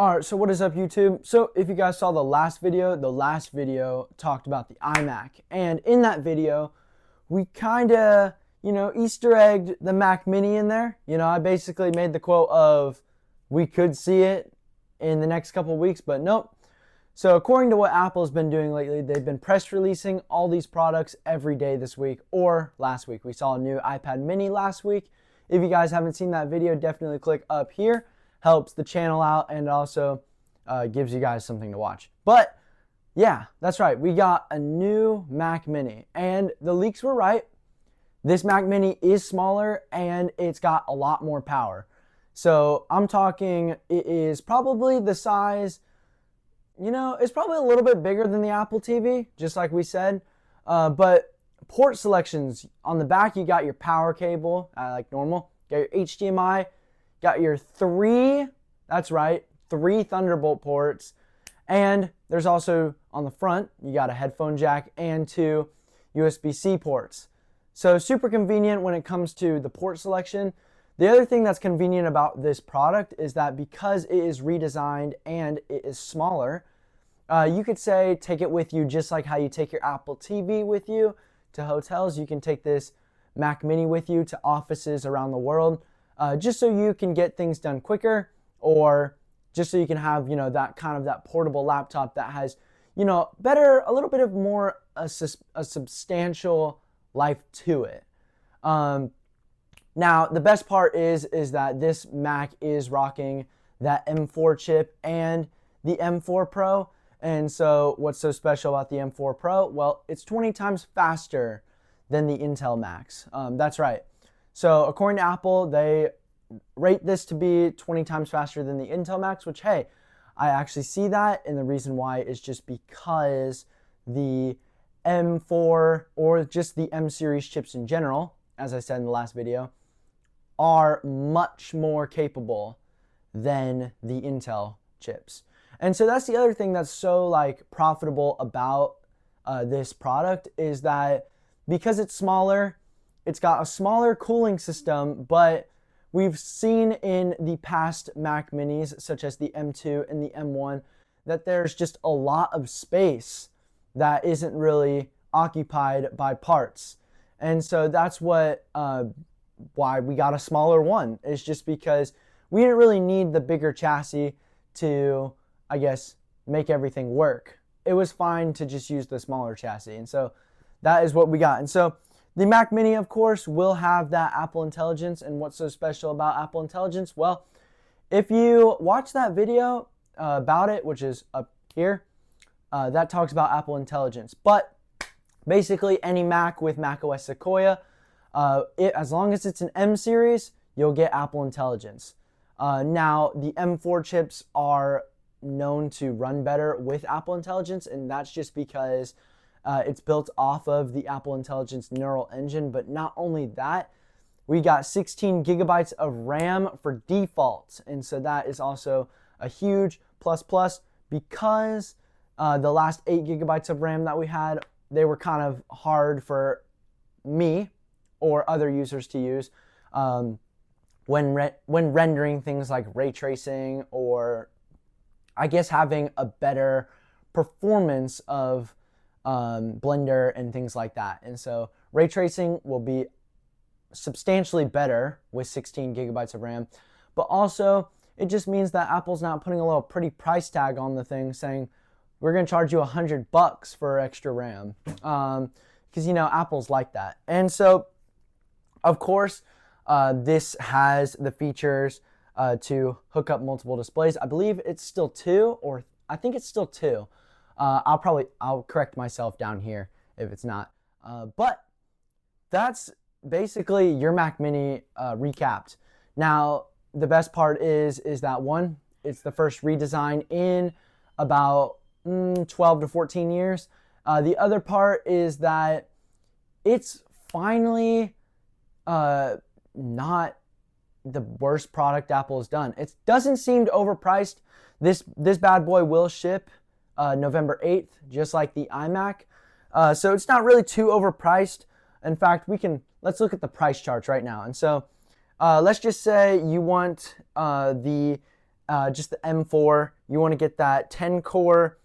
Alright, so what is up YouTube? So if you guys saw the last video talked about the iMac. And in that video, we kinda, Easter egged the Mac Mini in there. I basically made the quote of, we could see it in the next couple weeks, but nope. So according to what Apple's been doing lately, they've been press releasing all these products every day this week or last week. We saw a new iPad Mini last week. If you guys haven't seen that video, definitely click up here. Helps the channel out and also gives you guys something to watch. But yeah, that's right. We got a new Mac Mini and the leaks were right. This Mac Mini is smaller and it's got a lot more power. So I'm talking, it is probably the size, it's probably a little bit bigger than the Apple TV, just like we said. But port selections on the back, you got your power cable like normal, got your HDMI, got your three Thunderbolt ports, and there's also on the front, you got a headphone jack and two USB-C ports. So super convenient when it comes to the port selection. The other thing that's convenient about this product is that because it is redesigned and it is smaller, you could say take it with you just like how you take your Apple TV with you to hotels. You can take this Mac Mini with you to offices around the world. Just so you can get things done quicker, or just so you can have, that portable laptop that has, a little bit of more a substantial life to it. Now, the best part is that this Mac is rocking that M4 chip and the M4 Pro. And so what's so special about the M4 Pro? Well, it's 20 times faster than the Intel Macs. That's right. So according to Apple, they rate this to be 20 times faster than the Intel Macs, which, hey, I actually see that. And the reason why is just because the M4 or just the M series chips in general, as I said in the last video, are much more capable than the Intel chips. And so that's the other thing that's so profitable about this product is that because it's smaller, it's got a smaller cooling system, but we've seen in the past Mac Minis, such as the M2 and the M1, that there's just a lot of space that isn't really occupied by parts. And so that's what why we got a smaller one, is just because we didn't really need the bigger chassis to, I guess, make everything work. It was fine to just use the smaller chassis. And so that is what we got. And so the Mac Mini, of course, will have that Apple Intelligence. And what's so special about Apple Intelligence? Well, if you watch that video about it, which is up here, that talks about Apple Intelligence. But basically, any Mac with macOS Sequoia, as long as it's an M series, you'll get Apple Intelligence. Now, the M4 chips are known to run better with Apple Intelligence, and that's just because it's built off of the Apple Intelligence neural engine. But not only that, we got 16 gigabytes of RAM for default. And so that is also a huge plus because the last 8 gigabytes of RAM that we had, they were kind of hard for me or other users to use when rendering things like ray tracing, or I guess having a better performance of Blender and things like that. And so ray tracing will be substantially better with 16 gigabytes of RAM, but also it just means that Apple's not putting a little pretty price tag on the thing saying we're going to charge you $100 for extra RAM, because Apple's like that. And so of course this has the features to hook up multiple displays. I believe it's still 2, or I think it's still 2. I'll correct myself down here if it's not. But that's basically your Mac Mini recapped. Now, the best part is that one, it's the first redesign in about 12 to 14 years. The other part is that it's finally not the worst product Apple has done. It doesn't seem overpriced. This bad boy will ship November 8th, just like the iMac. So it's not really too overpriced. In fact, let's look at the price charts right now. And so let's just say you want the just the M4. You want to get that 10-core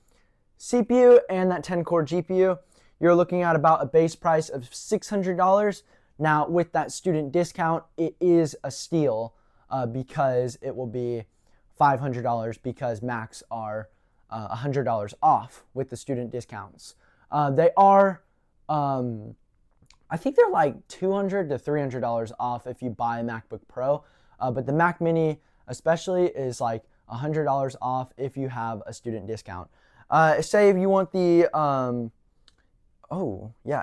CPU and that 10-core GPU. You're looking at about a base price of $600. Now, with that student discount, it is a steal because it will be $500 because Macs are $100 off with the student discounts. They are, I think they're like $200 to $300 off if you buy a MacBook Pro, but the Mac Mini especially is like $100 off if you have a student discount. Say if you want the,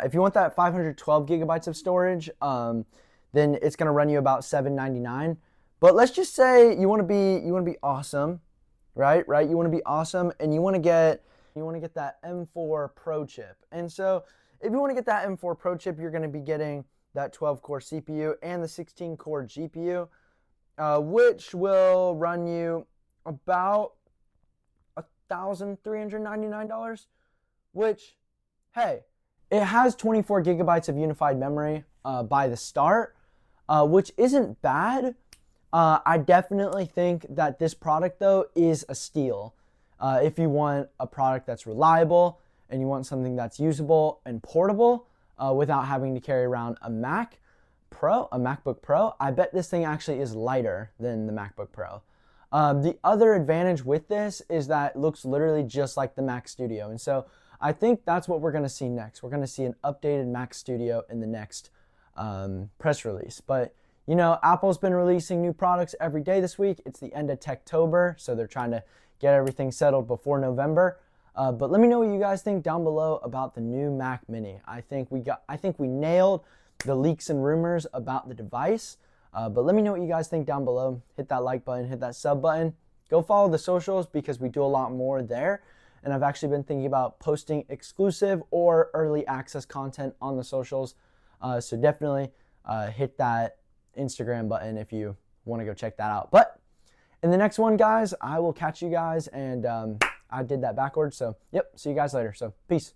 if you want that 512 gigabytes of storage, then it's gonna run you about $799. But let's just say you want to be awesome, right? You want to be awesome, and you want to get that M4 Pro chip. And so, if you want to get that M4 Pro chip, you're going to be getting that 12-core CPU and the 16-core GPU, which will run you about $1,399. Which, hey, it has 24 gigabytes of unified memory by the start, which isn't bad. I definitely think that this product, though, is a steal. If you want a product that's reliable and you want something that's usable and portable without having to carry around a MacBook Pro, I bet this thing actually is lighter than the MacBook Pro. The other advantage with this is that it looks literally just like the Mac Studio. And so I think that's what we're going to see next. We're going to see an updated Mac Studio in the next press release. But you know, Apple's been releasing new products every day this week. It's the end of Techtober, so they're trying to get everything settled before November. But let me know what you guys think down below about the new Mac Mini. I think we nailed the leaks and rumors about the device. But let me know what you guys think down below. Hit that like button, hit that sub button. Go follow the socials because we do a lot more there. And I've actually been thinking about posting exclusive or early access content on the socials. So definitely hit that Instagram button if you want to go check that out. But in the next one, guys, I will catch you guys, and I did that backwards. So, yep, see you guys later. So, peace.